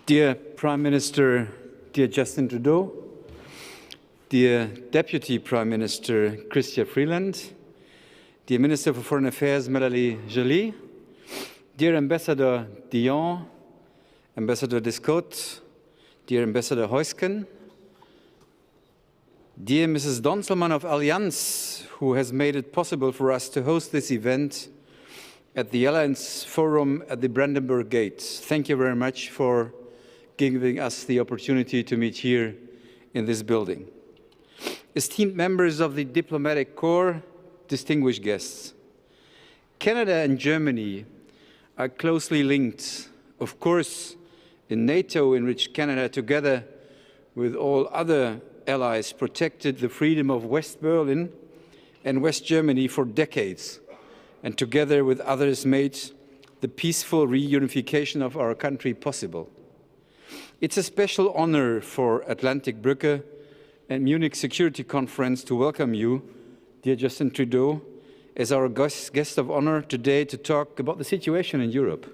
Dear Prime Minister, dear Justin Trudeau, dear Deputy Prime Minister Chrystia Freeland, dear Minister for Foreign Affairs Melanie Joly, dear Ambassador Dion, Ambassador Descotes, dear Ambassador Heusgen, dear Mrs. Donselmann of Allianz, who has made it possible for us to host this event at the Alliance Forum at the Brandenburg Gate. Thank you very much for giving us the opportunity to meet here in this building. Esteemed members of the Diplomatic Corps, distinguished guests, Canada and Germany are closely linked, of course, in NATO, in which Canada, together with all other allies, protected the freedom of West Berlin and West Germany for decades, and together with others made the peaceful reunification of our country possible. It's a special honor for Atlantik-Brücke and Munich Security Conference to welcome you, dear Justin Trudeau, as our guest of honor today to talk about the situation in Europe.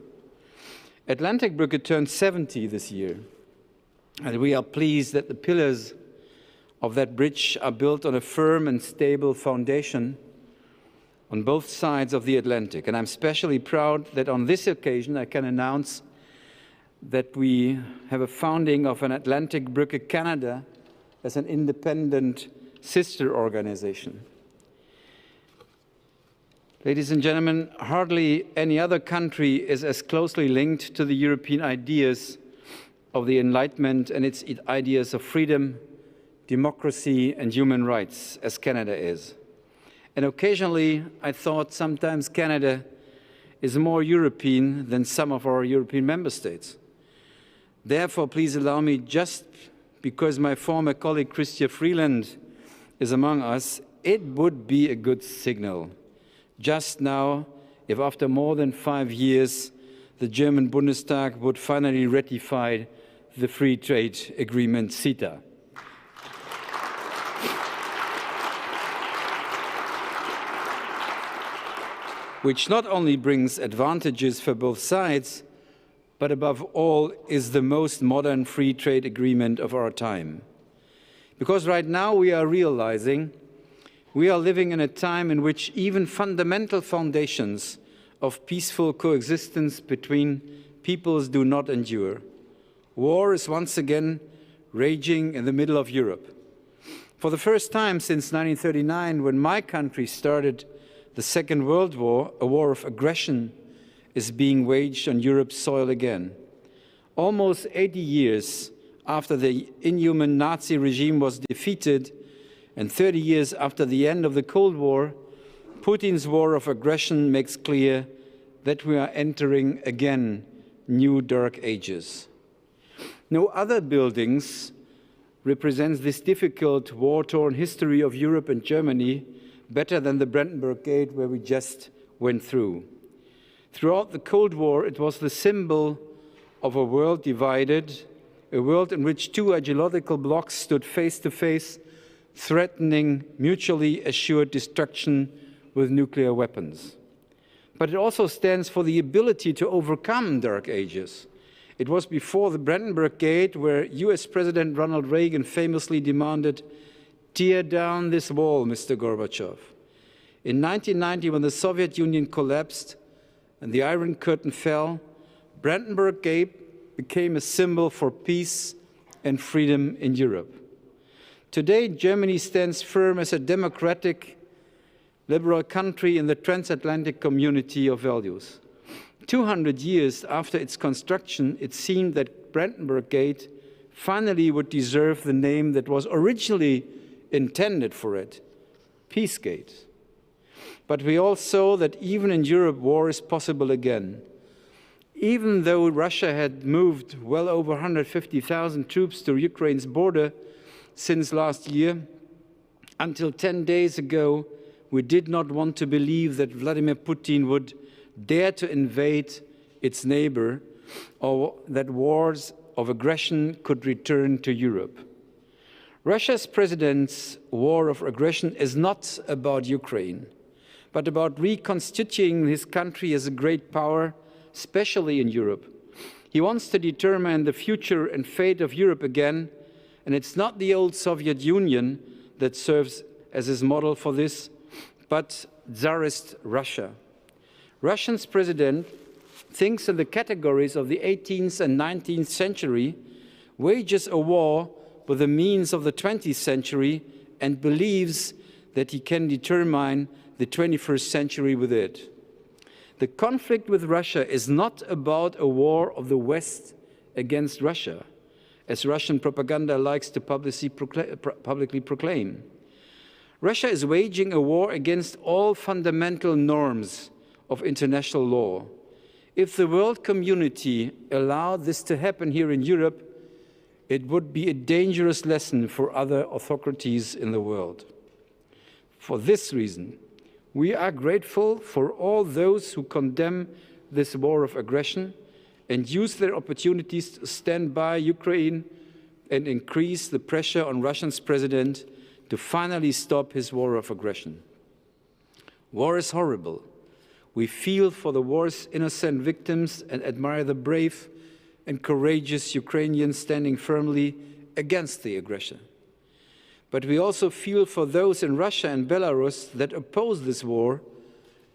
Atlantik-Brücke turned 70 this year, and we are pleased that the pillars of that bridge are built on a firm and stable foundation on both sides of the Atlantic. And I'm especially proud that on this occasion I can announce that we have a founding of an Atlantik-Brücke Canada as an independent sister organization. Ladies and gentlemen, hardly any other country is as closely linked to the European ideas of the Enlightenment and its ideas of freedom, democracy, and human rights as Canada is. And occasionally, I thought sometimes Canada is more European than some of our European member states. Therefore, please allow me, just because my former colleague Chrystia Freeland is among us, it would be a good signal just now if after more than 5 years the German Bundestag would finally ratify the free trade agreement CETA. Which not only brings advantages for both sides, but above all is the most modern free trade agreement of our time. Because right now we are realizing we are living in a time in which even fundamental foundations of peaceful coexistence between peoples do not endure. War is once again raging in the middle of Europe. For the first time since 1939, when my country started the Second World War, a war of aggression is being waged on Europe's soil again. Almost 80 years after the inhuman Nazi regime was defeated and 30 years after the end of the Cold War, Putin's war of aggression makes clear that we are entering again new dark ages. No other buildings represents this difficult war-torn history of Europe and Germany better than the Brandenburg Gate, where we just went through. Throughout the Cold War, it was the symbol of a world divided, a world in which two ideological blocs stood face to face, threatening mutually assured destruction with nuclear weapons. But it also stands for the ability to overcome dark ages. It was before the Brandenburg Gate where US President Ronald Reagan famously demanded, "Tear down this wall, Mr. Gorbachev." In 1990, when the Soviet Union collapsed and the Iron Curtain fell, Brandenburg Gate became a symbol for peace and freedom in Europe. Today, Germany stands firm as a democratic, liberal country in the transatlantic community of values. 200 years after its construction, it seemed that Brandenburg Gate finally would deserve the name that was originally intended for it, Peacegate. But we all saw that even in Europe, war is possible again. Even though Russia had moved well over 150,000 troops to Ukraine's border since last year, until 10 days ago, we did not want to believe that Vladimir Putin would dare to invade its neighbor, or that wars of aggression could return to Europe. Russia's president's war of aggression is not about Ukraine, but about reconstituting his country as a great power, especially in Europe. He wants to determine the future and fate of Europe again, and it's not the old Soviet Union that serves as his model for this, but Tsarist Russia. Russia's president thinks in the categories of the 18th and 19th century, wages a war with the means of the 20th century, and believes that he can determine the 21st century with it. The conflict with Russia is not about a war of the West against Russia, as Russian propaganda likes to publicly proclaim. Russia is waging a war against all fundamental norms of international law. If the world community allowed this to happen here in Europe, it would be a dangerous lesson for other autocracies in the world. For this reason, we are grateful for all those who condemn this war of aggression and use their opportunities to stand by Ukraine and increase the pressure on Russia's president to finally stop his war of aggression. War is horrible. We feel for the war's innocent victims and admire the brave and courageous Ukrainians standing firmly against the aggression. But we also feel for those in Russia and Belarus that oppose this war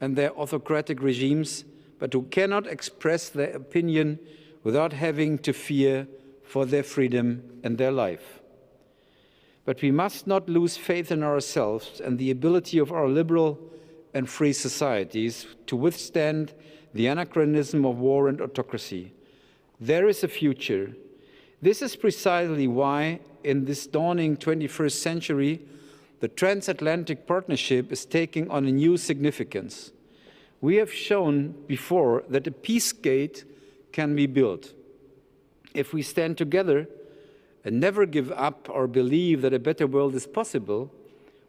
and their autocratic regimes, but who cannot express their opinion without having to fear for their freedom and their life. But we must not lose faith in ourselves and the ability of our liberal and free societies to withstand the anachronism of war and autocracy. There is a future. This is precisely why, in this dawning 21st century, the transatlantic partnership is taking on a new significance. We have shown before that a peace gate can be built. If we stand together and never give up or believe that a better world is possible,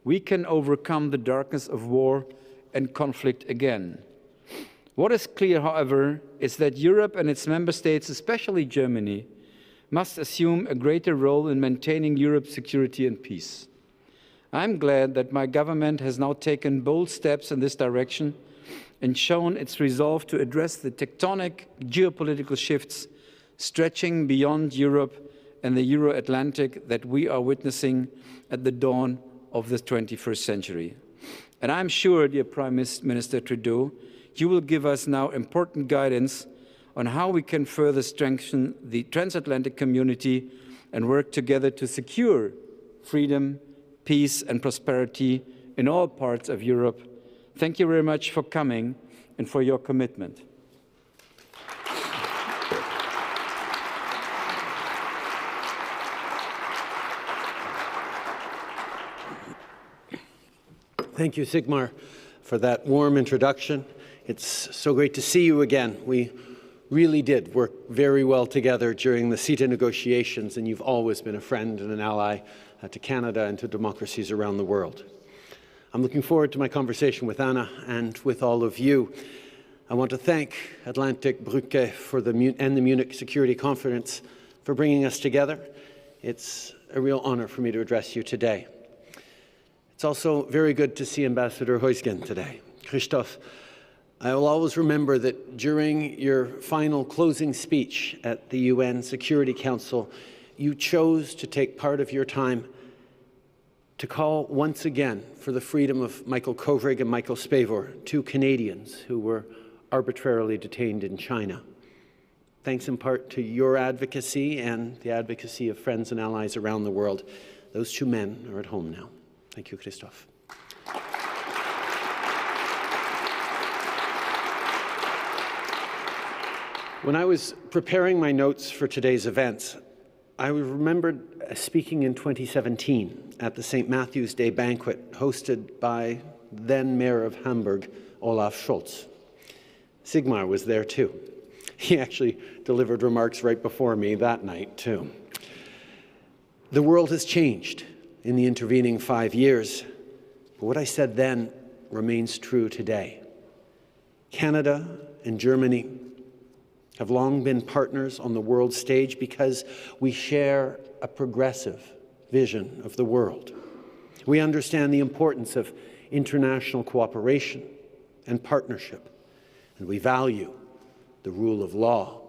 we can overcome the darkness of war and conflict again. What is clear, however, is that Europe and its member states, especially Germany, must assume a greater role in maintaining Europe's security and peace. I'm glad that my government has now taken bold steps in this direction and shown its resolve to address the tectonic geopolitical shifts stretching beyond Europe and the Euro-Atlantic that we are witnessing at the dawn of the 21st century. And I'm sure, dear Prime Minister Trudeau, you will give us now important guidance on how we can further strengthen the transatlantic community and work together to secure freedom, peace and prosperity in all parts of Europe. Thank you very much for coming and for your commitment. Thank you, Sigmar, for that warm introduction. It's so great to see you again. We really did work very well together during the CETA negotiations, and you've always been a friend and an ally to Canada and to democracies around the world. I'm looking forward to my conversation with Anna and with all of you. I want to thank Atlantik-Brücke and the Munich Security Conference for bringing us together. It's a real honor for me to address you today. It's also very good to see Ambassador Heusgen today. Christoph, I will always remember that during your final closing speech at the UN Security Council, you chose to take part of your time to call once again for the freedom of Michael Kovrig and Michael Spavor, two Canadians who were arbitrarily detained in China. Thanks in part to your advocacy and the advocacy of friends and allies around the world, those two men are at home now. Thank you, Christoph. When I was preparing my notes for today's events, I remembered speaking in 2017 at the St. Matthew's Day banquet hosted by then Mayor of Hamburg, Olaf Scholz. Sigmar was there too. He actually delivered remarks right before me that night too. The world has changed in the intervening 5 years, but what I said then remains true today. Canada and Germany have long been partners on the world stage because we share a progressive vision of the world. We understand the importance of international cooperation and partnership, and we value the rule of law.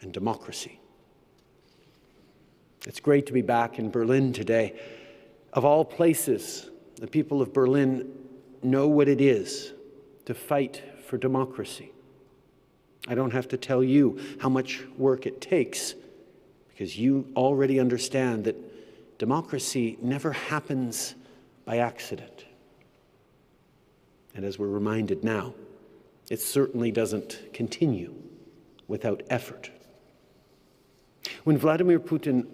and democracy. It's great to be back in Berlin today. Of all places, the people of Berlin know what it is to fight for democracy. I don't have to tell you how much work it takes, because you already understand that democracy never happens by accident. And as we're reminded now, it certainly doesn't continue without effort. When Vladimir Putin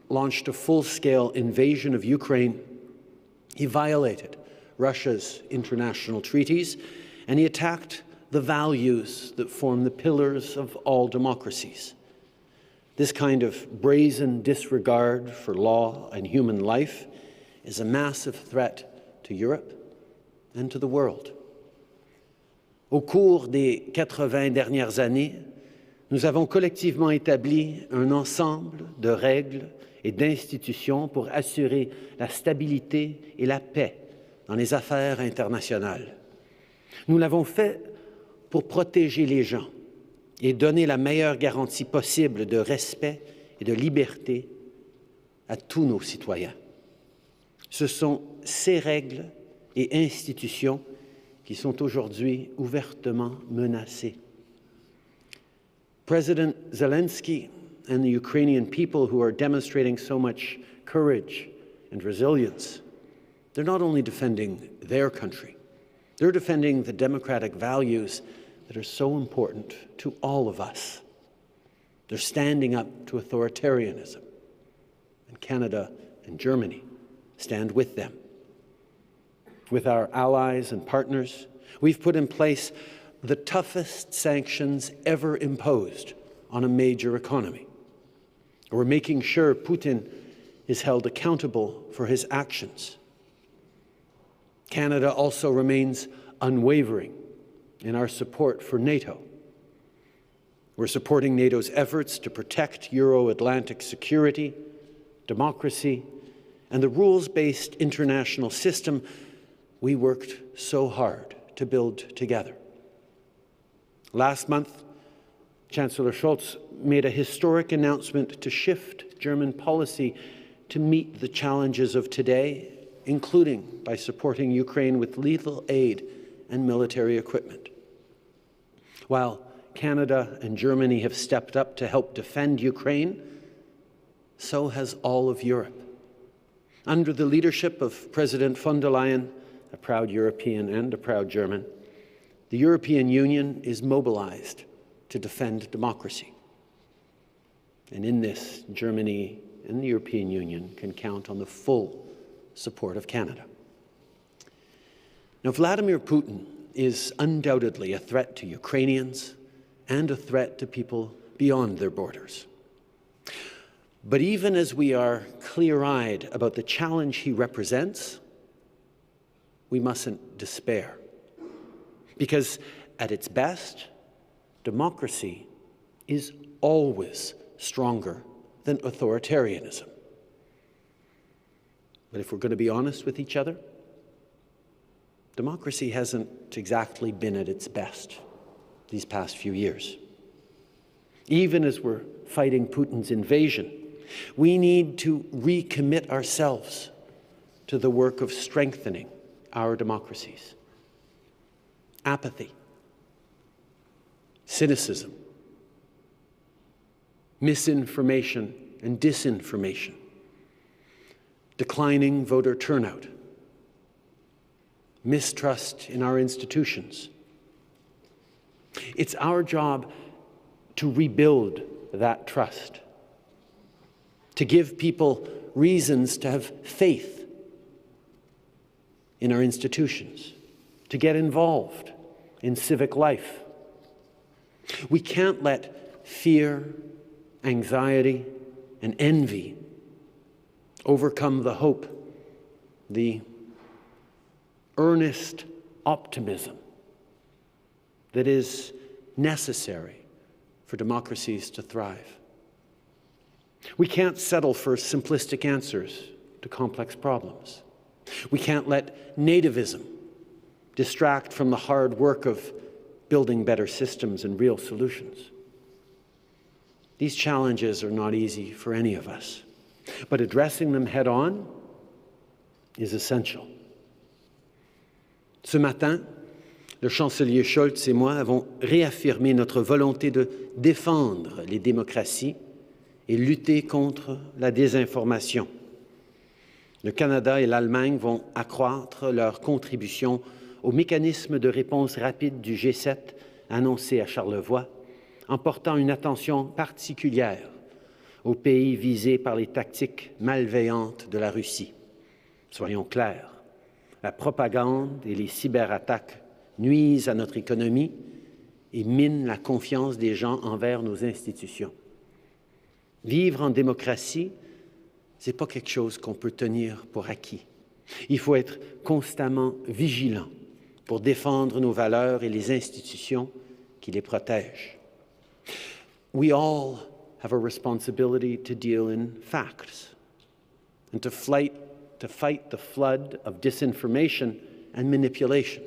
launched a full-scale invasion of Ukraine, he violated Russia's international treaties, and he attacked the values that form the pillars of all democracies. This kind of brazen disregard for law and human life is a massive threat to Europe and to the world. Au cours des 80 dernières années, nous avons collectivement établi un ensemble de règles et d'institutions pour assurer la stabilité et la paix dans les affaires internationales. Nous l'avons fait pour protéger les gens et donner la meilleure garantie possible de respect et de liberté à tous nos citoyens. Ce sont ces règles et institutions qui sont aujourd'hui ouvertement menacées. President Zelensky and the Ukrainian people, who are demonstrating so much courage and resilience, they're not only defending their country, they're defending the democratic values that are so important to all of us. They're standing up to authoritarianism, and Canada and Germany stand with them. With our allies and partners, we've put in place the toughest sanctions ever imposed on a major economy. We're making sure Putin is held accountable for his actions. Canada also remains unwavering in our support for NATO. We're supporting NATO's efforts to protect Euro-Atlantic security, democracy, and the rules-based international system we worked so hard to build together. Last month, Chancellor Scholz made a historic announcement to shift German policy to meet the challenges of today, including by supporting Ukraine with lethal aid and military equipment. While Canada and Germany have stepped up to help defend Ukraine, so has all of Europe. Under the leadership of President von der Leyen, a proud European and a proud German, the European Union is mobilized to defend democracy. And in this, Germany and the European Union can count on the full support of Canada. Now, Vladimir Putin is undoubtedly a threat to Ukrainians and a threat to people beyond their borders. But even as we are clear-eyed about the challenge he represents, we mustn't despair. Because at its best, democracy is always stronger than authoritarianism. But if we're going to be honest with each other, democracy hasn't exactly been at its best these past few years. Even as we're fighting Putin's invasion, we need to recommit ourselves to the work of strengthening our democracies. Apathy, cynicism, misinformation and disinformation, declining voter turnout, mistrust in our institutions. It's our job to rebuild that trust, to give people reasons to have faith in our institutions, to get involved in civic life. We can't let fear, anxiety, and envy overcome the hope, the earnest optimism that is necessary for democracies to thrive. We can't settle for simplistic answers to complex problems. We can't let nativism distract from the hard work of building better systems and real solutions. These challenges are not easy for any of us, but addressing them head-on is essential. Ce matin, le chancelier Scholz et moi avons réaffirmé notre volonté de défendre les démocraties et lutter contre la désinformation. Le Canada et l'Allemagne vont accroître leur contribution au mécanisme de réponse rapide du G7 annoncé à Charlevoix, en portant une attention particulière aux pays visés par les tactiques malveillantes de la Russie. Soyons clairs, la propagande et les cyberattaques nuisent à notre économie et minent la confiance des gens envers nos institutions. Vivre en démocratie, ce n'est pas quelque chose qu'on peut tenir pour acquis. Il faut être constamment vigilant pour défendre nos valeurs et les institutions qui les protègent. We all have a responsibility to deal in facts and to fight the flood of disinformation and manipulation.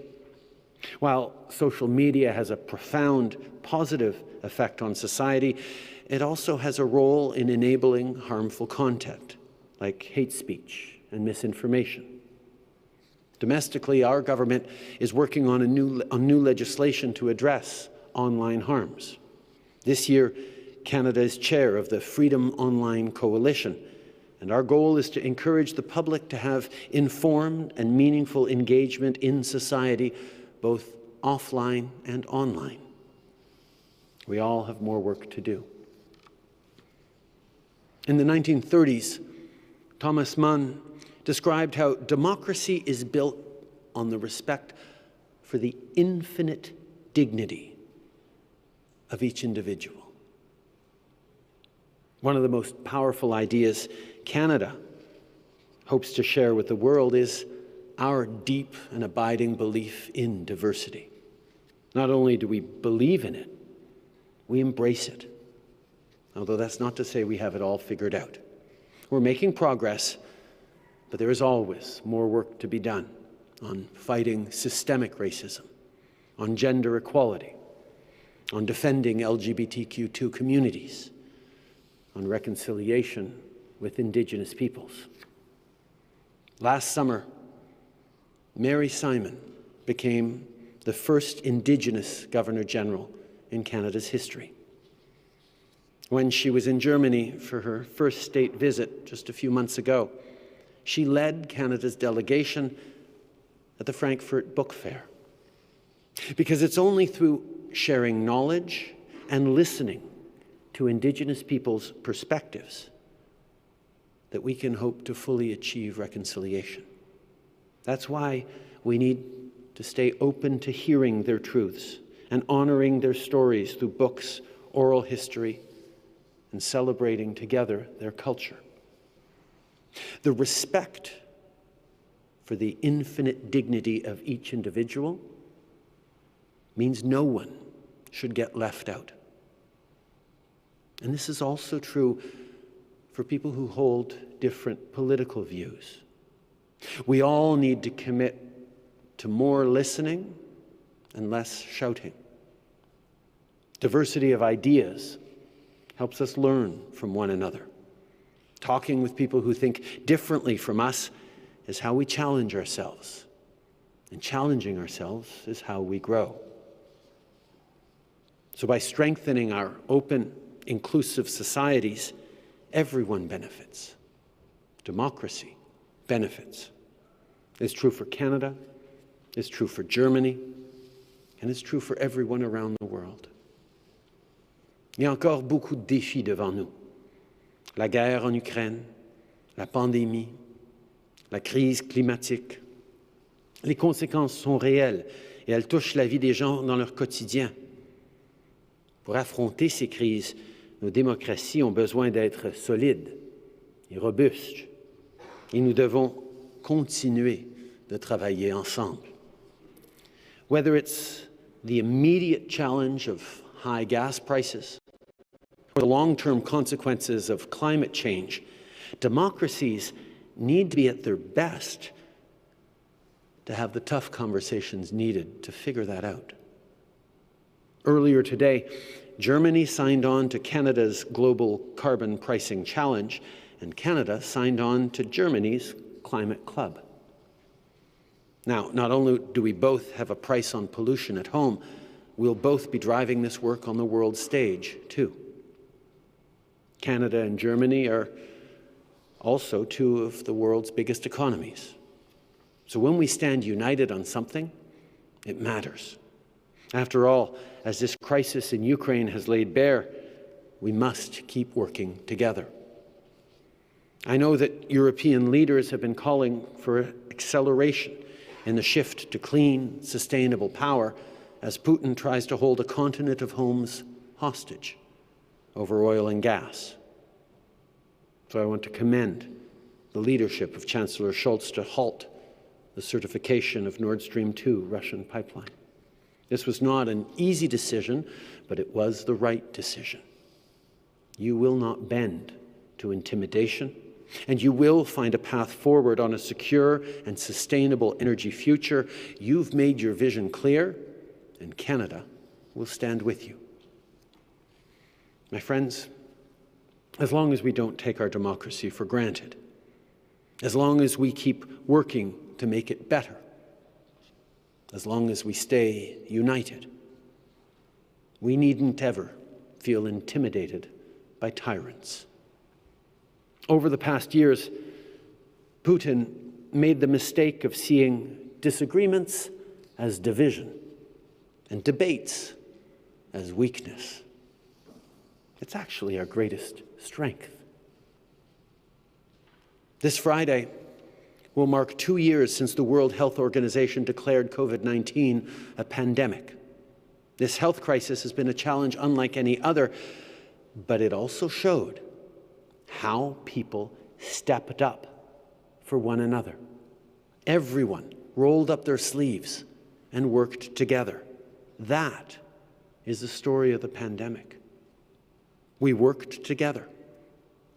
While social media has a profound positive effect on society, it also has a role in enabling harmful content, like hate speech and misinformation. Domestically, our government is working on new legislation to address online harms. This year, Canada is chair of the Freedom Online Coalition, and our goal is to encourage the public to have informed and meaningful engagement in society, both offline and online. We all have more work to do. In the 1930s, Thomas Mann described how democracy is built on the respect for the infinite dignity of each individual. One of the most powerful ideas Canada hopes to share with the world is our deep and abiding belief in diversity. Not only do we believe in it, we embrace it. Although that's not to say we have it all figured out. We're making progress, but there is always more work to be done on fighting systemic racism, on gender equality, on defending LGBTQ2 communities, on reconciliation with Indigenous peoples. Last summer, Mary Simon became the first Indigenous Governor-General in Canada's history. When she was in Germany for her first state visit just a few months ago, she led Canada's delegation at the Frankfurt Book Fair. Because it's only through sharing knowledge and listening to Indigenous people's perspectives that we can hope to fully achieve reconciliation. That's why we need to stay open to hearing their truths and honoring their stories through books, oral history, and celebrating together their culture. The respect for the infinite dignity of each individual means no one should get left out. And this is also true for people who hold different political views. We all need to commit to more listening and less shouting. Diversity of ideas helps us learn from one another. Talking with people who think differently from us is how we challenge ourselves. And challenging ourselves is how we grow. So by strengthening our open, inclusive societies, everyone benefits. Democracy benefits. It's true for Canada, it's true for Germany, and it's true for everyone around the world. Il y a encore beaucoup de défis devant nous. La guerre en Ukraine, la pandémie, la crise climatique. Les conséquences sont réelles et elles touchent la vie des gens dans leur quotidien. Pour affronter ces crises, nos démocraties ont besoin d'être solides et robustes. Et nous devons continuer de travailler ensemble. Whether it's the immediate challenge of high gas prices or the long-term consequences of climate change, democracies need to be at their best to have the tough conversations needed to figure that out. Earlier today, Germany signed on to Canada's Global Carbon Pricing Challenge, and Canada signed on to Germany's Climate Club. Now, not only do we both have a price on pollution at home, we'll both be driving this work on the world stage, too. Canada and Germany are also two of the world's biggest economies. So when we stand united on something, it matters. After all, as this crisis in Ukraine has laid bare, we must keep working together. I know that European leaders have been calling for acceleration in the shift to clean, sustainable power as Putin tries to hold a continent of homes hostage over oil and gas. So I want to commend the leadership of Chancellor Scholz to halt the certification of Nord Stream 2 Russian pipeline. This was not an easy decision, but it was the right decision. You will not bend to intimidation, and you will find a path forward on a secure and sustainable energy future. You've made your vision clear, and Canada will stand with you. My friends, as long as we don't take our democracy for granted, as long as we keep working to make it better, as long as we stay united, we needn't ever feel intimidated by tyrants. Over the past years, Putin made the mistake of seeing disagreements as division and debates as weakness. It's actually our greatest strength. This Friday will mark 2 years since the World Health Organization declared COVID-19 a pandemic. This health crisis has been a challenge unlike any other, but it also showed how people stepped up for one another. Everyone rolled up their sleeves and worked together. That is the story of the pandemic. We worked together,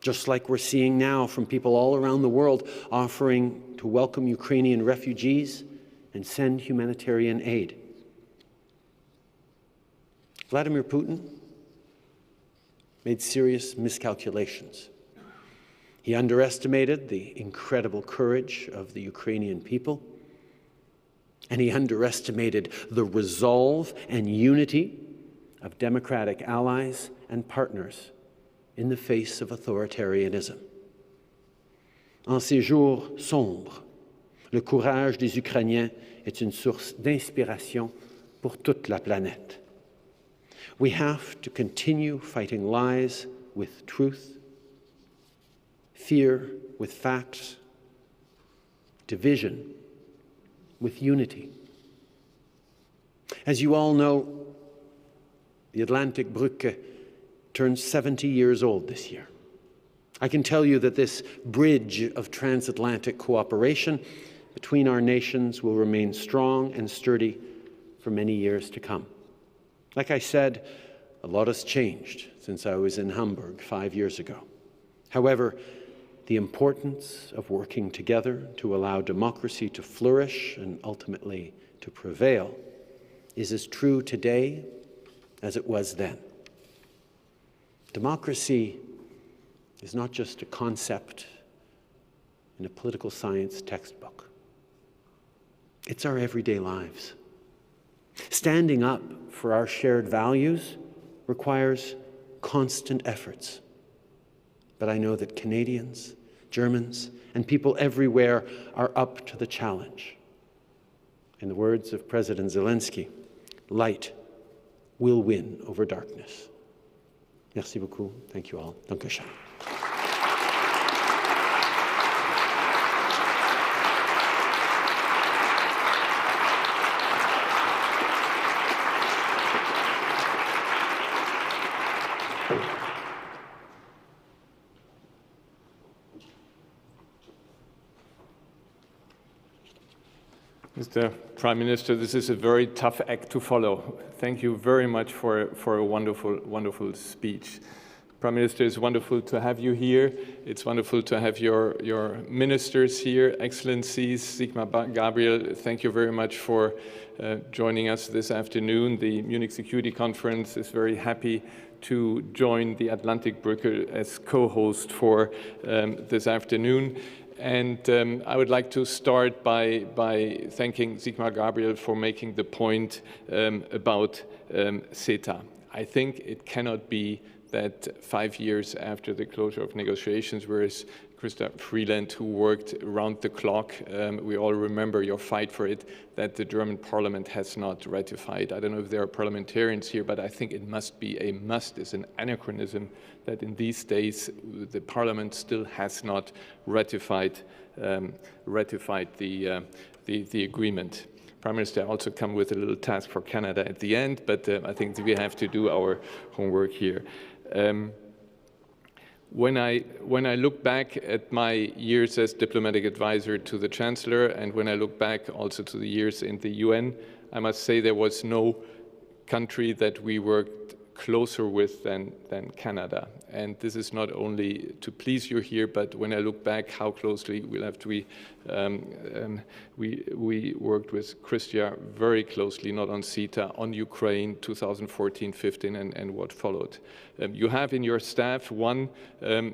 just like we're seeing now from people all around the world offering to welcome Ukrainian refugees and send humanitarian aid. Vladimir Putin made serious miscalculations. He underestimated the incredible courage of the Ukrainian people, and he underestimated the resolve and unity of democratic allies and partners in the face of authoritarianism. En ces jours sombres, le courage des Ukrainiens est une source d'inspiration pour toute la planète. We have to continue fighting lies with truth, fear with facts, division with unity. As you all know, the Atlantik-Brücke turns 70 years old this year. I can tell you that this bridge of transatlantic cooperation between our nations will remain strong and sturdy for many years to come. Like I said, a lot has changed since I was in Hamburg 5 years ago. However, the importance of working together to allow democracy to flourish and ultimately to prevail is as true today as it was then. Democracy is not just a concept in a political science textbook. It's our everyday lives. Standing up for our shared values requires constant efforts. But I know that Canadians, Germans, and people everywhere are up to the challenge. In the words of President Zelensky, light will win over darkness. Merci beaucoup. Thank you all. Danke schön. Mr. Prime Minister, this is a very tough act to follow. Thank you very much for a wonderful, wonderful speech. Prime Minister, it's wonderful to have you here. It's wonderful to have your ministers here, Excellencies. Sigmar Gabriel, thank you very much for joining us this afternoon. The Munich Security Conference is very happy to join the Atlantik-Brücke as co-host for this afternoon. And I would like to start by thanking Sigmar Gabriel for making the point about CETA. I think it cannot be that 5 years after the closure of negotiations, whereas Christoph Freeland, who worked around the clock, we all remember your fight for it, that the German parliament has not ratified. I don't know if there are parliamentarians here, but I think it must be a must. It's an anachronism that in these days the parliament still has not ratified the agreement. Prime Minister, I also come with a little task for Canada at the end, but I think we have to do our homework here. When I look back at my years as diplomatic advisor to the Chancellor, and when I look back also to the years in the UN, I must say there was no country that we worked closer with than Canada. And this is not only to please you here, but when I look back how closely we worked with Christia very closely, not on CETA, on Ukraine, 2014, 15, and what followed. You have in your staff one,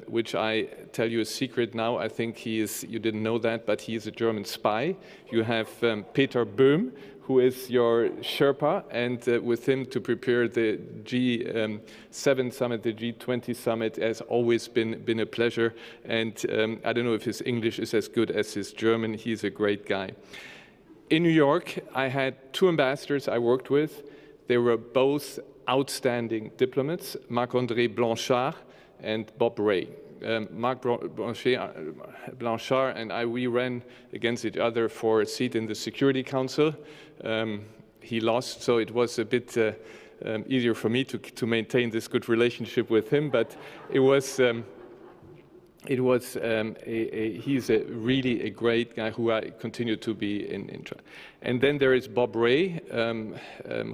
which I tell you a secret now, I think you didn't know that, but he is a German spy. You have Peter Böhm, who is your Sherpa, and with him to prepare the G7 summit, the G20 summit, has always been a pleasure. And I don't know if his English is as good as his German. He's a great guy. In New York, I had 2 ambassadors I worked with. They were both outstanding diplomats, Marc-André Blanchard and Bob Ray. Marc Blanchard and we ran against each other for a seat in the Security Council. He lost, so it was a bit easier for me to maintain this good relationship with him, but he's really a great guy who I continue to be in. And then there is Bob Ray,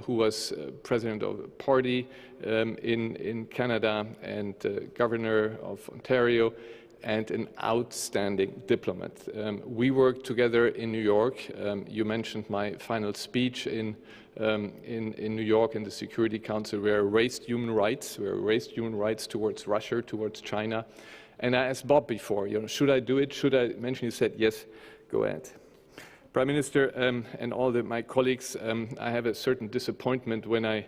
who was president of a party in Canada and governor of Ontario, and an outstanding diplomat. We worked together in New York. You mentioned my final speech in New York in the Security Council, where I raised human rights towards Russia, towards China. And I asked Bob before, should I do it? Should I mention? He said, yes, go ahead. Prime Minister and all my colleagues, I have a certain disappointment when I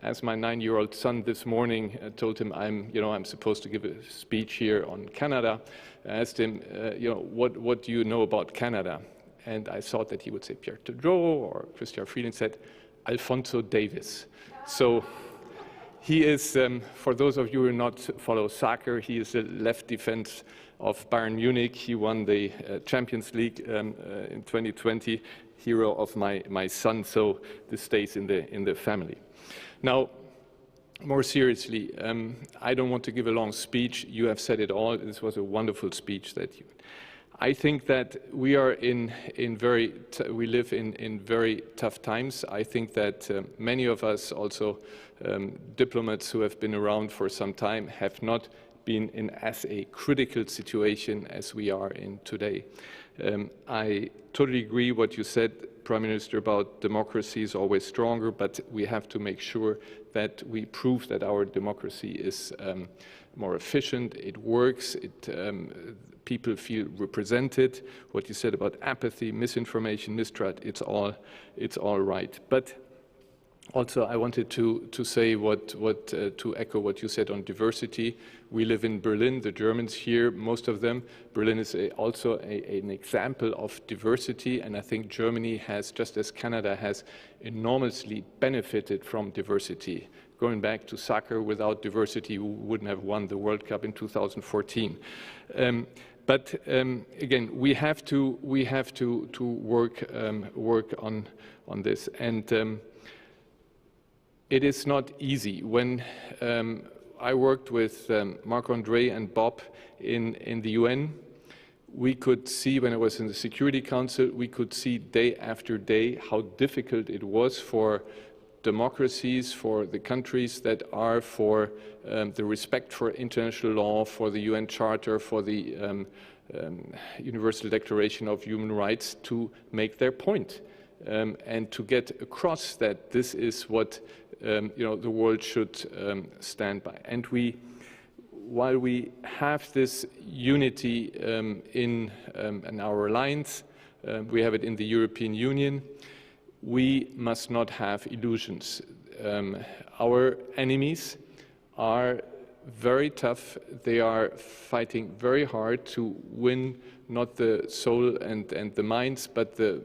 asked my 9-year-old son this morning, told him I'm supposed to give a speech here on Canada. I asked him, what do you know about Canada? And I thought that he would say Pierre Trudeau or Christian Freeland. Said Alphonso Davies. So he is, for those of you who do not follow soccer, he is the left defense of Bayern Munich. He won the Champions League in 2020, hero of my son, so this stays in the family. Now, more seriously, I don't want to give a long speech. You have said it all. This was a wonderful speech that you. I think that we are we live in very tough times. I think that many of us, also diplomats who have been around for some time, have not been in as a critical situation as we are in today. I totally agree what you said, Prime Minister, about democracy is always stronger, but we have to make sure that we prove that our democracy is more efficient, it works, people feel represented. What you said about apathy, misinformation, mistrust, it's all right. But also, I wanted to say to echo what you said on diversity. We live in Berlin, the Germans here, most of them. Berlin is also an example of diversity, and I think Germany has, just as Canada has, enormously benefited from diversity. Going back to soccer, without diversity, we wouldn't have won the World Cup in 2014. But again, we have to work on this, and it is not easy. When I worked with Marc-André and Bob in the UN, we could see, when I was in the Security Council, we could see day after day how difficult it was for democracies, for the countries that are for the respect for international law, for the UN Charter, for the Universal Declaration of Human Rights, to make their point and to get across that this is what the world should stand by. And while we have this unity in our alliance, we have it in the European Union, we must not have illusions. Our enemies are very tough. They are fighting very hard to win not the soul and the minds, but the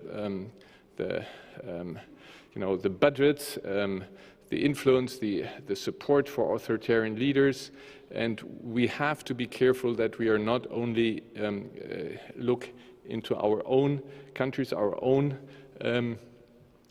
budgets, the influence, the support for authoritarian leaders. And we have to be careful that we are not only look into our own countries, our own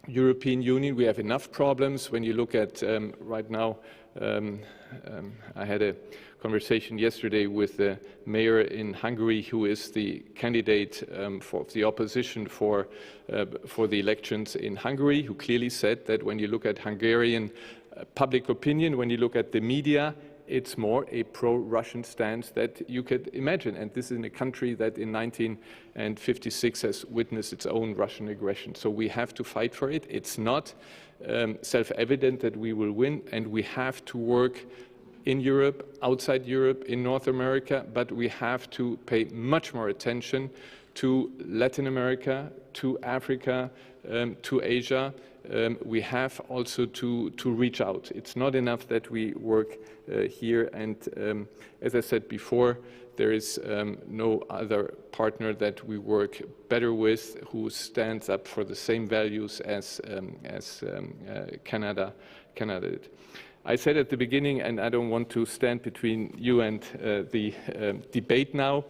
European Union. We have enough problems. When you look at right now, I had a conversation yesterday with the mayor in Hungary, who is the candidate for the opposition for the elections in Hungary, who clearly said that when you look at Hungarian public opinion, when you look at the media, it's more a pro-Russian stance that you could imagine. And this is in a country that in 1956 has witnessed its own Russian aggression. So we have to fight for it. It's not self-evident that we will win, and we have to work in Europe, outside Europe, in North America, but we have to pay much more attention to Latin America, to Africa, to Asia. We have also to reach out. It's not enough that we work here, and as I said before, there is no other partner that we work better with who stands up for the same values as Canada did. I said at the beginning, and I don't want to stand between you and the debate now,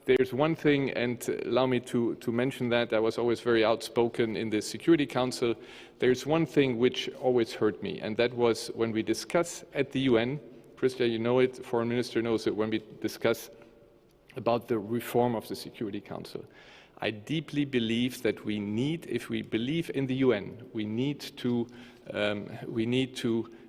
there's one thing, and allow me to mention that. I was always very outspoken in the Security Council. There's one thing which always hurt me, and that was when we discuss at the UN, Christian, you know it, Foreign Minister knows it, when we discuss about the reform of the Security Council. I deeply believe that we need, if we believe in the UN, we need to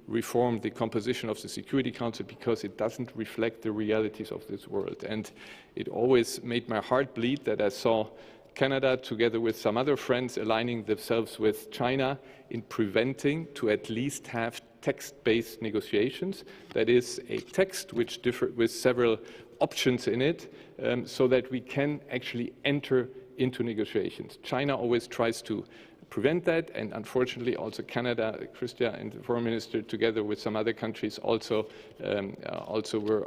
reform the composition of the Security Council, because it doesn't reflect the realities of this world. And it always made my heart bleed that I saw Canada, together with some other friends, aligning themselves with China in preventing to at least have text-based negotiations. That is a text which differs with several options in it, so that we can actually enter into negotiations. China always tries to prevent that, and unfortunately also Canada, Christian and the Foreign Minister, together with some other countries, also were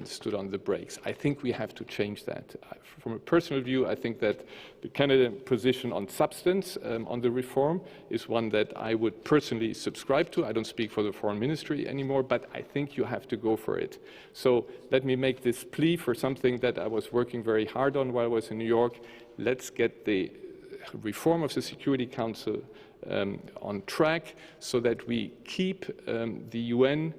stood on the brakes. I think we have to change that. From a personal view, I think that the Canadian position on substance, on the reform, is one that I would personally subscribe to. I don't speak for the Foreign Ministry anymore, but I think you have to go for it. So let me make this plea for something that I was working very hard on while I was in New York. Let's get the reform of the Security Council on track, so that we keep the UN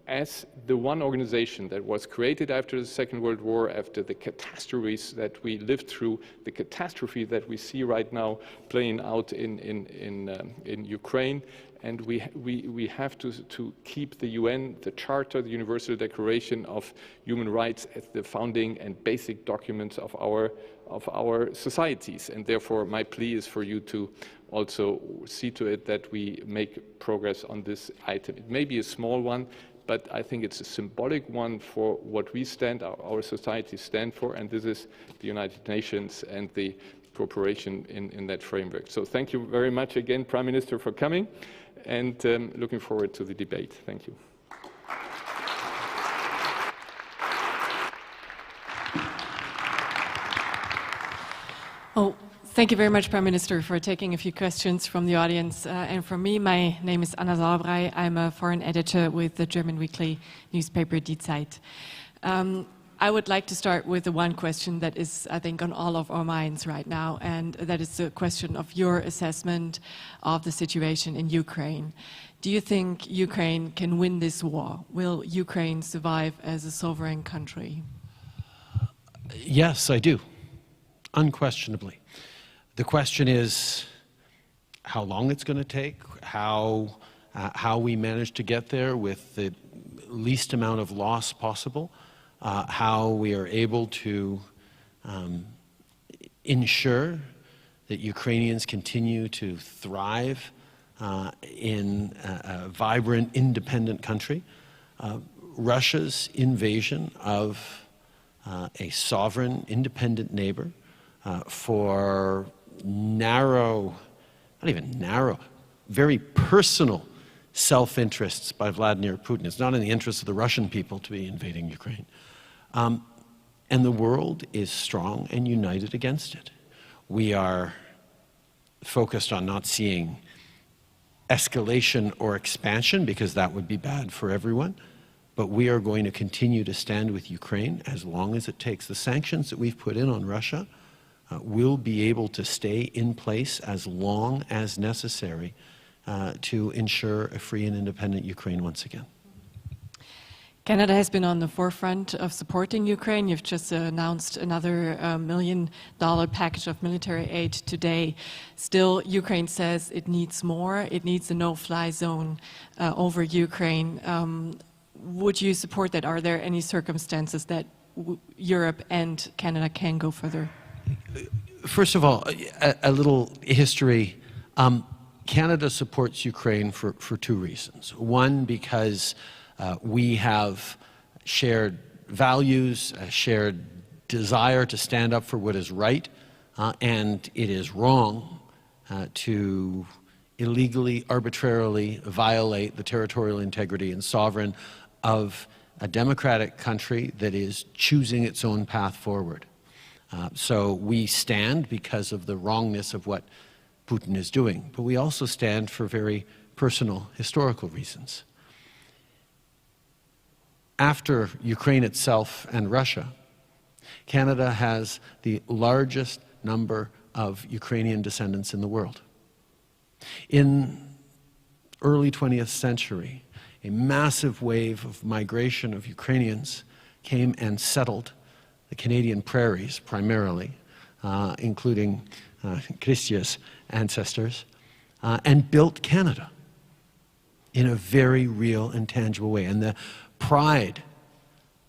as the one organization that was created after the Second World War, after the catastrophes that we lived through, the catastrophe that we see right now playing out in Ukraine. And we have to keep the UN, the Charter, the Universal Declaration of Human Rights as the founding and basic documents of our societies. And therefore, my plea is for you to also see to it that we make progress on this item. It may be a small one, but I think it's a symbolic one for what we stand, our societies stand for, and this is the United Nations and the cooperation in that framework. So thank you very much again, Prime Minister, for coming, and looking forward to the debate. Thank you. Oh, thank you very much, Prime Minister, for taking a few questions from the audience. And from me, my name is Anna Sauerbrei. I'm a foreign editor with the German weekly newspaper Die Zeit. I would like to start with the one question that is, I think, on all of our minds right now, and that is the question of your assessment of the situation in Ukraine. Do you think Ukraine can win this war? Will Ukraine survive as a sovereign country? Yes, I do, unquestionably. The question is how long it's going to take, how how we managed to get there with the least amount of loss possible, how we are able to ensure that Ukrainians continue to thrive in a vibrant, independent country. Russia's invasion of a sovereign, independent neighbor for narrow, not even narrow, very personal self-interests by Vladimir Putin. It's not in the interest of the Russian people to be invading Ukraine. And the world is strong and united against it. We are focused on not seeing escalation or expansion, because that would be bad for everyone. But we are going to continue to stand with Ukraine as long as it takes. The sanctions that we've put in on Russia will be able to stay in place as long as necessary to ensure a free and independent Ukraine once again. Canada has been on the forefront of supporting Ukraine. You've just announced another $1 million package of military aid today. Still, Ukraine says it needs more. It needs a no-fly zone over Ukraine. Would you support that? Are there any circumstances that Europe and Canada can go further? First of all, a little history. Canada supports Ukraine for two reasons. One, because we have shared values, a shared desire to stand up for what is right, and it is wrong to illegally, arbitrarily violate the territorial integrity and sovereignty of a democratic country that is choosing its own path forward. So we stand because of the wrongness of what Putin is doing, but we also stand for very personal historical reasons. After Ukraine itself and Russia, Canada has the largest number of Ukrainian descendants in the world. In early 20th century, a massive wave of migration of Ukrainians came and settled the Canadian prairies primarily, including Christia's ancestors, and built Canada in a very real and tangible way. And the pride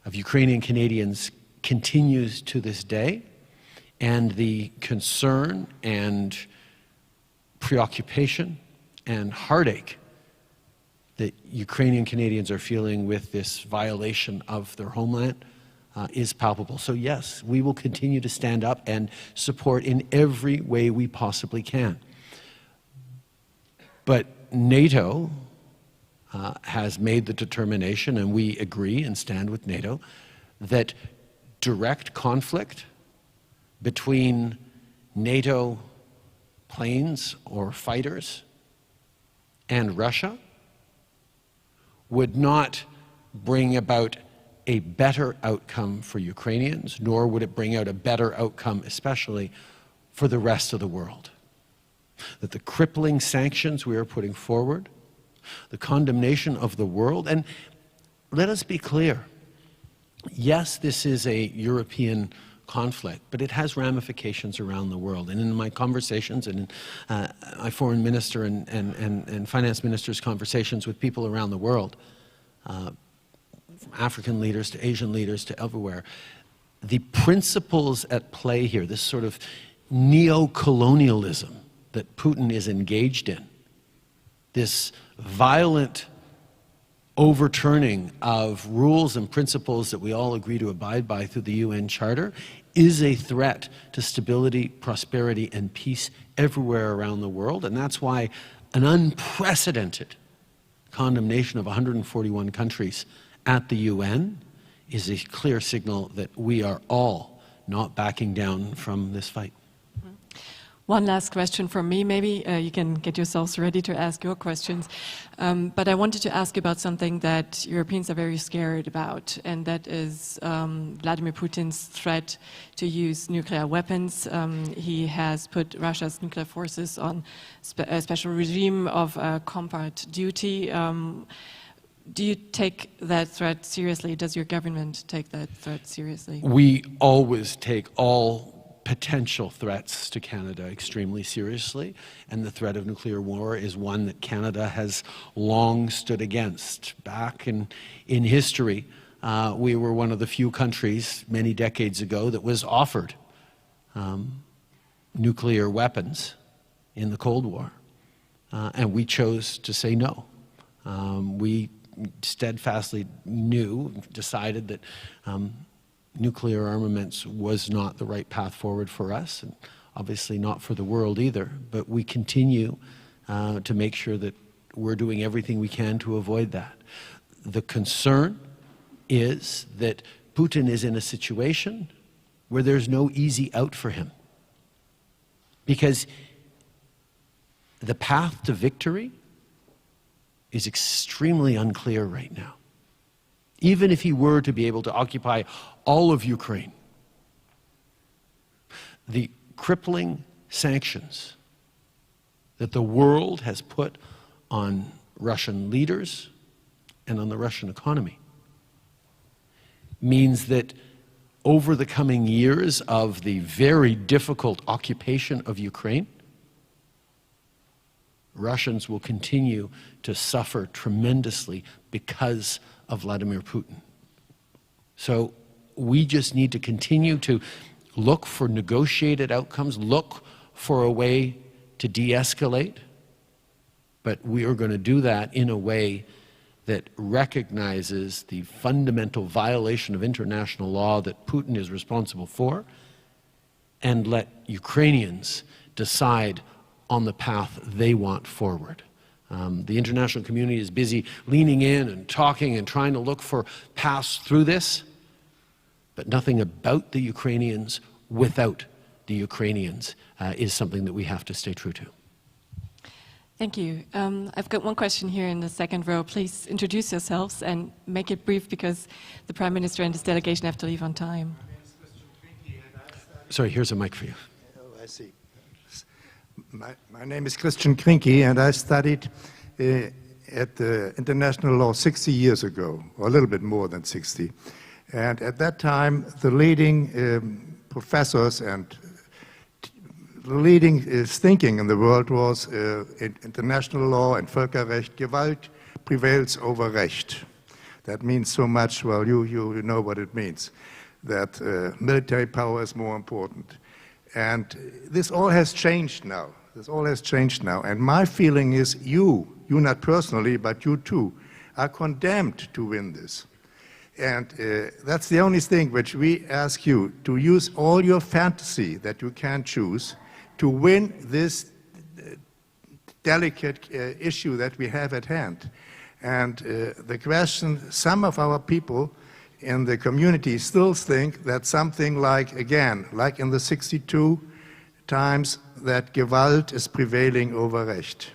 of Ukrainian Canadians continues to this day, and the concern and preoccupation and heartache that Ukrainian Canadians are feeling with this violation of their homeland is palpable. So yes, we will continue to stand up and support in every way we possibly can. But NATO has made the determination, and we agree and stand with NATO, that direct conflict between NATO planes or fighters and Russia would not bring about a better outcome for Ukrainians, nor would it bring out a better outcome, especially for the rest of the world. That the crippling sanctions we are putting forward, the condemnation of the world, and let us be clear, yes, this is a European conflict, but it has ramifications around the world. And in my conversations, and in my foreign minister and finance minister's conversations with people around the world, from African leaders to Asian leaders to everywhere, the principles at play here, this sort of neo-colonialism that Putin is engaged in, this violent overturning of rules and principles that we all agree to abide by through the UN Charter, is a threat to stability, prosperity, and peace everywhere around the world. And that's why an unprecedented condemnation of 141 countries at the UN is a clear signal that we are all not backing down from this fight. One last question from me, maybe. You can get yourselves ready to ask your questions. But I wanted to ask about something that Europeans are very scared about, and that is Vladimir Putin's threat to use nuclear weapons. He has put Russia's nuclear forces on a special regime of combat duty. Do you take that threat seriously? Does your government take that threat seriously? We always take all potential threats to Canada extremely seriously, and the threat of nuclear war is one that Canada has long stood against. Back in history, we were one of the few countries many decades ago that was offered nuclear weapons in the Cold War, and we chose to say no. We steadfastly decided that nuclear armaments was not the right path forward for us, and obviously not for the world either. But we continue to make sure that we're doing everything we can to avoid that. The concern is that Putin is in a situation where there's no easy out for him, because the path to victory is extremely unclear right now. Even if he were to be able to occupy all of Ukraine, the crippling sanctions that the world has put on Russian leaders and on the Russian economy means that over the coming years of the very difficult occupation of Ukraine, Russians will continue to suffer tremendously because of Vladimir Putin. So we just need to continue to look for negotiated outcomes, look for a way to de-escalate, but we are going to do that in a way that recognizes the fundamental violation of international law that Putin is responsible for, and let Ukrainians decide on the path they want forward. The international community is busy leaning in and talking and trying to look for paths through this, but nothing about the Ukrainians without the Ukrainians is something that we have to stay true to. Thank you. I've got one question here in the second row. Please introduce yourselves and make it brief, because the Prime Minister and his delegation have to leave on time. Sorry, here's a mic for you. Oh, I see. My name is Christian Krinky, and I studied at the international law 60 years ago, or a little bit more than 60. And at that time, the leading professors and the leading thinking in the world was international law and Völkerrecht. Gewalt prevails over Recht. That means so much, well, you know what it means, that military power is more important. And this all has changed now. This all has changed now. And my feeling is you not personally, but you too, are condemned to win this. And that's the only thing which we ask you, to use all your fantasy that you can choose to win this delicate issue that we have at hand. And the question, some of our people in the community still think that something like, again, like in the 62 times, that Gewalt is prevailing over Recht.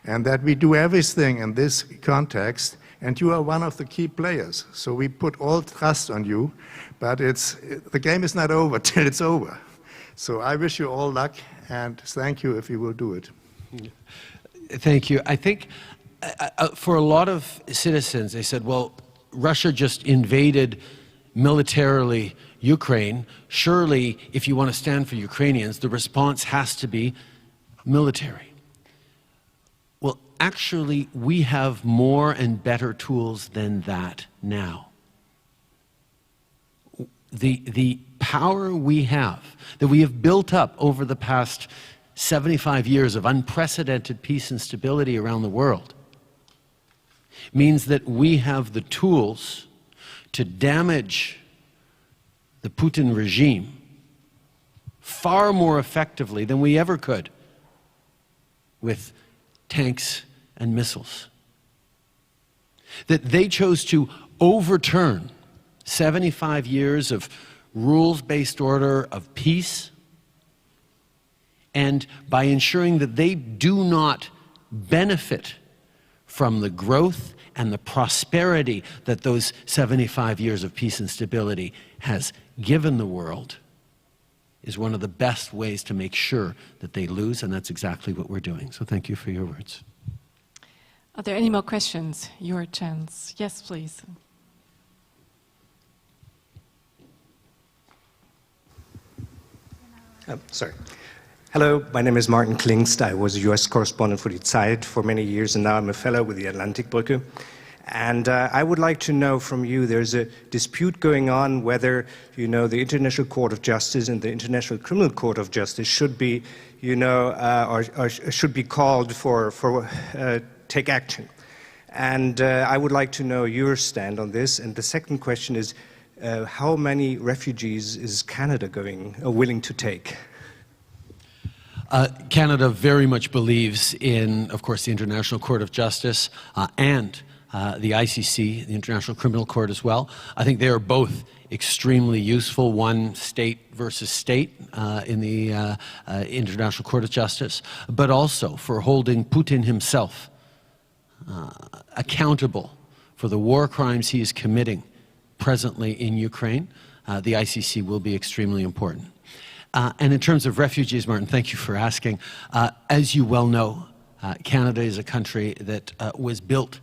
And that we do everything in this context, and you are one of the key players. So we put all trust on you, but the game is not over till it's over. So I wish you all luck, and thank you if you will do it. Thank you. I think for a lot of citizens, they said, well, Russia just invaded militarily Ukraine. Surely, if you want to stand for Ukrainians, the response has to be military. Well, actually, we have more and better tools than that now. The power we have, that we have built up over the past 75 years of unprecedented peace and stability around the world, means that we have the tools to damage the Putin regime far more effectively than we ever could with tanks and missiles. That they chose to overturn 75 years of rules-based order, of peace, and by ensuring that they do not benefit from the growth and the prosperity that those 75 years of peace and stability has given the world, is one of the best ways to make sure that they lose, and that's exactly what we're doing. So thank you for your words. Are there any more questions? Your chance. Yes, please. Sorry. Hello, my name is Martin Klingst. I was a US correspondent for Die Zeit for many years, and now I'm a fellow with the Atlantik-Brücke. And I would like to know from you, there's a dispute going on whether, the International Court of Justice and the International Criminal Court of Justice should be, or should be called for take action. And I would like to know your stand on this. And the second question is, how many refugees is Canada willing to take? Canada very much believes in, of course, the International Court of Justice and the ICC, the International Criminal Court as well. I think they are both extremely useful, one state versus state in the International Court of Justice, but also for holding Putin himself accountable for the war crimes he is committing presently in Ukraine. The ICC will be extremely important. And in terms of refugees, Martin, thank you for asking. As you well know, Canada is a country that was built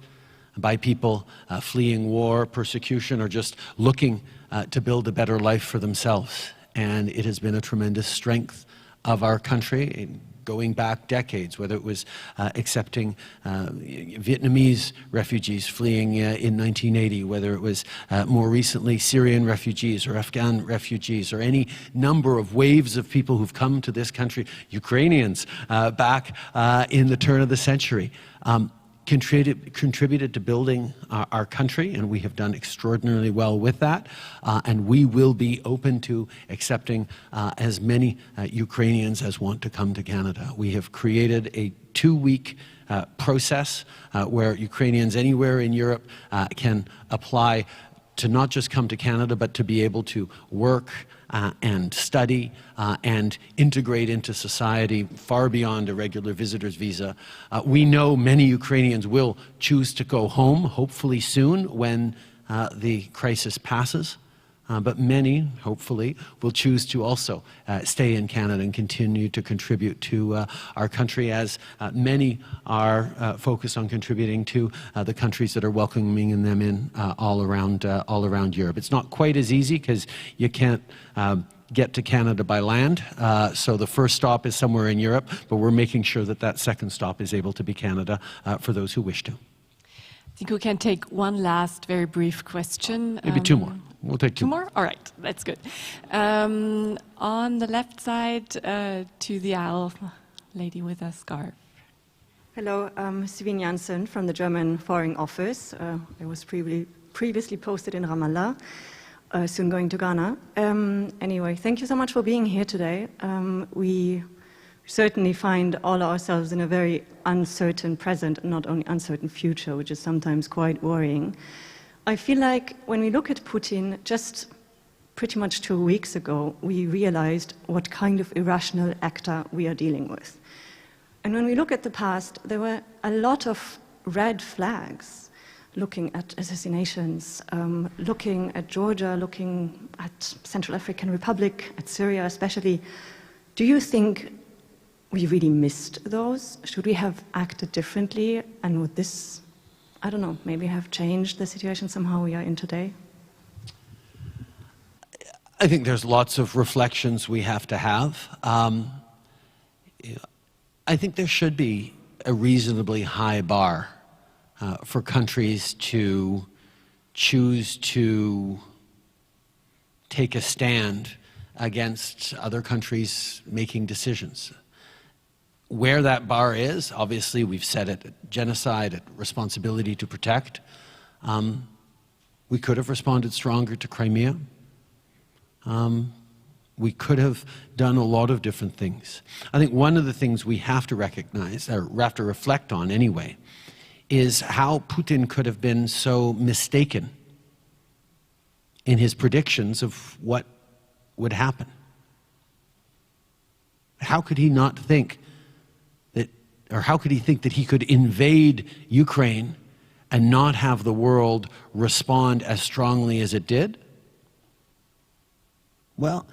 by people fleeing war, persecution, or just looking to build a better life for themselves. And it has been a tremendous strength of our country, going back decades, whether it was accepting Vietnamese refugees fleeing in 1980, whether it was more recently Syrian refugees or Afghan refugees, or any number of waves of people who've come to this country, Ukrainians back in the turn of the century. Contributed to building our country, and we have done extraordinarily well with that. And we will be open to accepting as many Ukrainians as want to come to Canada. We have created a 2-week process where Ukrainians anywhere in Europe can apply to not just come to Canada, but to be able to work and study and integrate into society far beyond a regular visitor's visa. We know many Ukrainians will choose to go home, hopefully soon, when the crisis passes. But many, hopefully, will choose to also stay in Canada and continue to contribute to our country, as many are focused on contributing to the countries that are welcoming them in all around Europe. It's not quite as easy because you can't get to Canada by land, so the first stop is somewhere in Europe, but we're making sure that that second stop is able to be Canada for those who wish to. I think we can take one last very brief question. Maybe two more. We'll take two more? All right, that's good. On the left side to the aisle, lady with a scarf. Hello, I'm Sivin Janssen from the German Foreign Office. I was previously posted in Ramallah, soon going to Ghana. Anyway, thank you so much for being here today. We certainly find all ourselves in a very uncertain present, not only uncertain future, which is sometimes quite worrying. I feel like when we look at Putin, just pretty much 2 weeks ago, we realized what kind of irrational actor we are dealing with. And when we look at the past, there were a lot of red flags, looking at assassinations, looking at Georgia, looking at Central African Republic, at Syria especially. Do you think we really missed those? Should we have acted differently? And would this, I don't know, maybe have changed the situation somehow we are in today? I think there's lots of reflections we have to have. I think there should be a reasonably high bar for countries to choose to take a stand against other countries making decisions. Where that bar is, obviously we've said it, genocide, responsibility to protect. We could have responded stronger to Crimea. We could have done a lot of different things. I think one of the things we have to recognize, or have to reflect on anyway, is how Putin could have been so mistaken in his predictions of what would happen. How could he not think that, or how could he think that he could invade Ukraine and not have the world respond as strongly as it did? Well,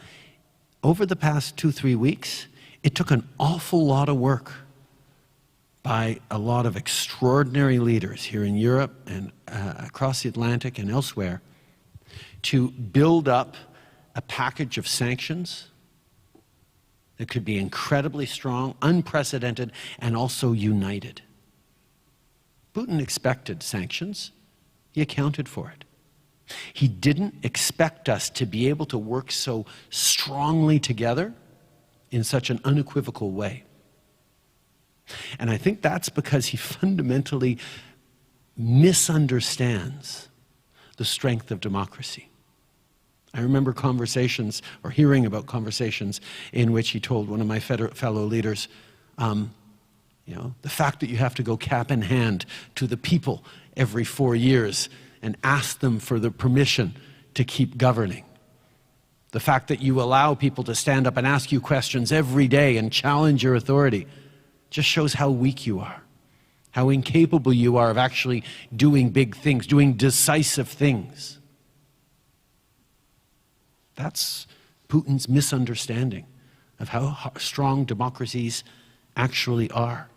over the past 2-3 weeks, it took an awful lot of work by a lot of extraordinary leaders here in Europe and across the Atlantic and elsewhere to build up a package of sanctions that could be incredibly strong, unprecedented, and also united. Putin expected sanctions. He accounted for it. He didn't expect us to be able to work so strongly together in such an unequivocal way. And I think that's because he fundamentally misunderstands the strength of democracy. I remember conversations, or hearing about conversations, in which he told one of my fellow leaders, the fact that you have to go cap in hand to the people every 4 years and ask them for the permission to keep governing. The fact that you allow people to stand up and ask you questions every day and challenge your authority just shows how weak you are, how incapable you are of actually doing big things, doing decisive things. That's Putin's misunderstanding of how strong democracies actually are.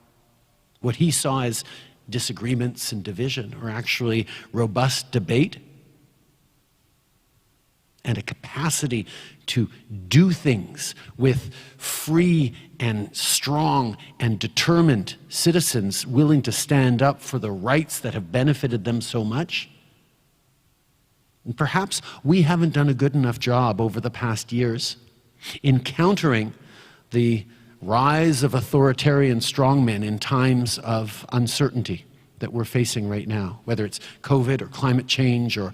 What he saw as disagreements and division are actually robust debate and a capacity to do things with free and strong and determined citizens willing to stand up for the rights that have benefited them so much. And perhaps we haven't done a good enough job over the past years in countering the rise of authoritarian strongmen in times of uncertainty that we're facing right now, whether it's COVID or climate change or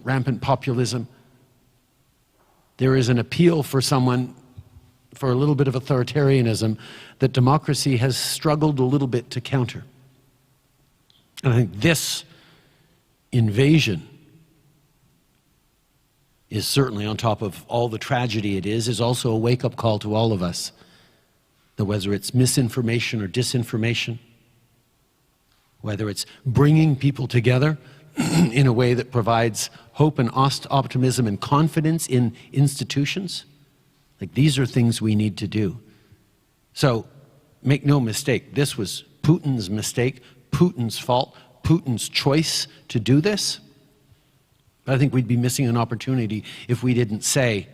rampant populism. There is an appeal for someone, for a little bit of authoritarianism, that democracy has struggled a little bit to counter. And I think this invasion is certainly, on top of all the tragedy it is also a wake-up call to all of us, that whether it's misinformation or disinformation, whether it's bringing people together in a way that provides hope and optimism and confidence in institutions, like these are things we need to do. So make no mistake, this was Putin's mistake, Putin's fault, Putin's choice to do this. But I think we'd be missing an opportunity if we didn't say,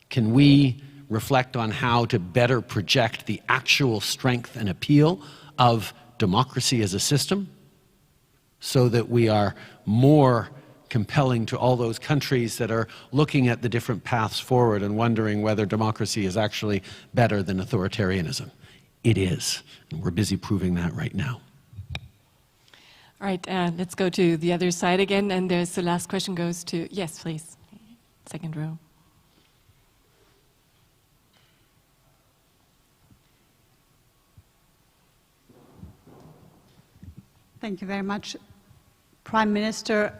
can we reflect on how to better project the actual strength and appeal of democracy as a system so that we are more compelling to all those countries that are looking at the different paths forward and wondering whether democracy is actually better than authoritarianism. It is, and we're busy proving that right now. All right, let's go to the other side again, and there's the last question goes to, yes, please, second row. Thank you very much. Prime Minister,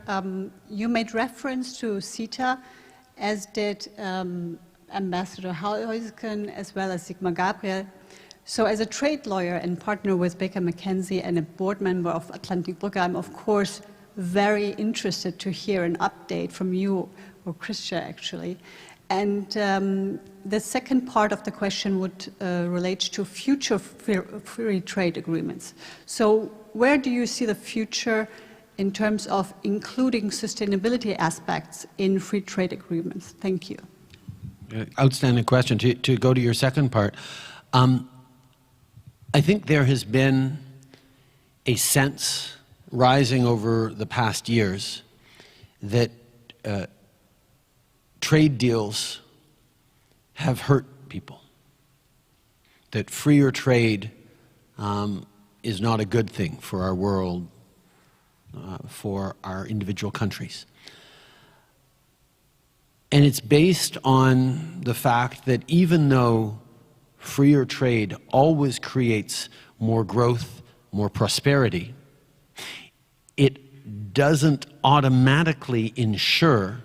you made reference to CETA, as did Ambassador Heusgen, as well as Sigmar Gabriel. So as a trade lawyer and partner with Baker McKenzie and a board member of Atlantik-Brücke, I'm of course very interested to hear an update from you, or Christian actually. And the second part of the question would relate to future free trade agreements. So where do you see the future in terms of including sustainability aspects in free trade agreements? Thank you. Outstanding question. To go to your second part, I think there has been a sense rising over the past years that trade deals have hurt people, that freer trade is not a good thing for our world, for our individual countries. And it's based on the fact that even though freer trade always creates more growth, more prosperity, it doesn't automatically ensure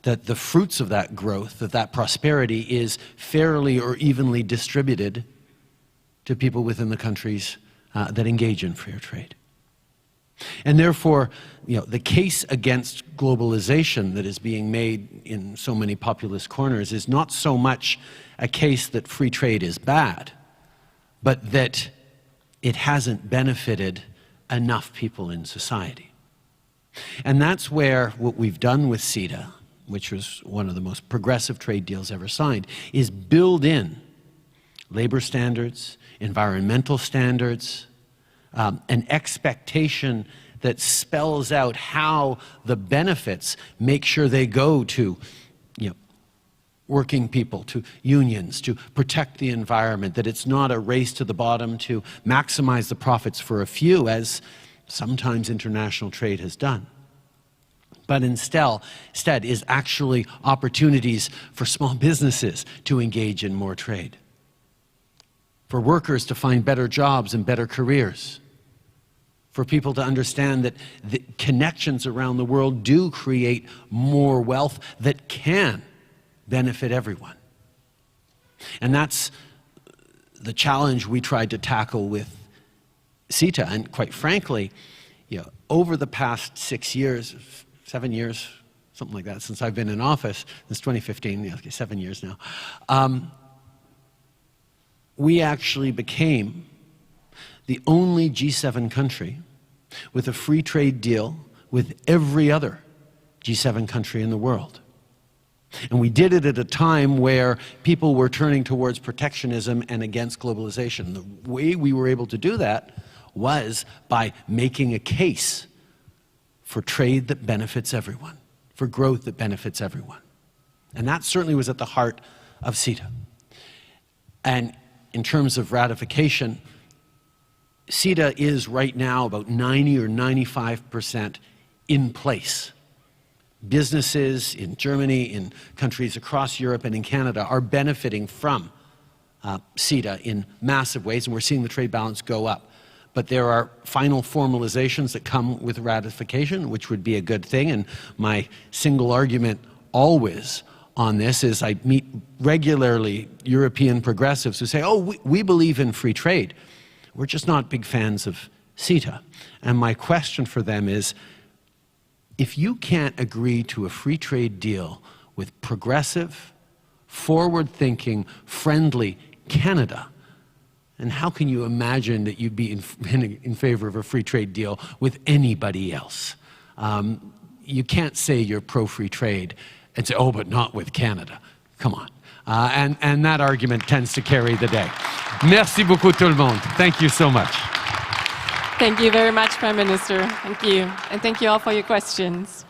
that the fruits of that growth, that prosperity is fairly or evenly distributed to people within the countries that engage in freer trade. And therefore, the case against globalization that is being made in so many populist corners is not so much a case that free trade is bad, but that it hasn't benefited enough people in society. And that's where what we've done with CETA, which was one of the most progressive trade deals ever signed, is build in labor standards, environmental standards, an expectation that spells out how the benefits make sure they go to working people, to unions, to protect the environment, that it's not a race to the bottom to maximize the profits for a few, as sometimes international trade has done. But instead is actually opportunities for small businesses to engage in more trade, for workers to find better jobs and better careers, for people to understand that the connections around the world do create more wealth that can benefit everyone. And that's the challenge we tried to tackle with CETA. And quite frankly, over the past 6 years, 7 years, something like that, since I've been in office, since 2015, 7 years now, we actually became the only G7 country with a free trade deal with every other G7 country in the world. And we did it at a time where people were turning towards protectionism and against globalization. The way we were able to do that was by making a case for trade that benefits everyone, for growth that benefits everyone. And that certainly was at the heart of CETA. And in terms of ratification, CETA is right now about 90 or 95% in place. Businesses in Germany, in countries across Europe and in Canada are benefiting from CETA in massive ways, and we're seeing the trade balance go up. But there are final formalizations that come with ratification, which would be a good thing. And my single argument always on this is I meet regularly European progressives who say, oh, we believe in free trade. We're just not big fans of CETA. And my question for them is, if you can't agree to a free trade deal with progressive, forward-thinking, friendly Canada, and how can you imagine that you'd be in favor of a free trade deal with anybody else? You can't say you're pro-free trade and say, oh, but not with Canada. Come on. And that argument tends to carry the day. Merci beaucoup tout le monde. Thank you so much. Thank you very much, Prime Minister. Thank you. And thank you all for your questions.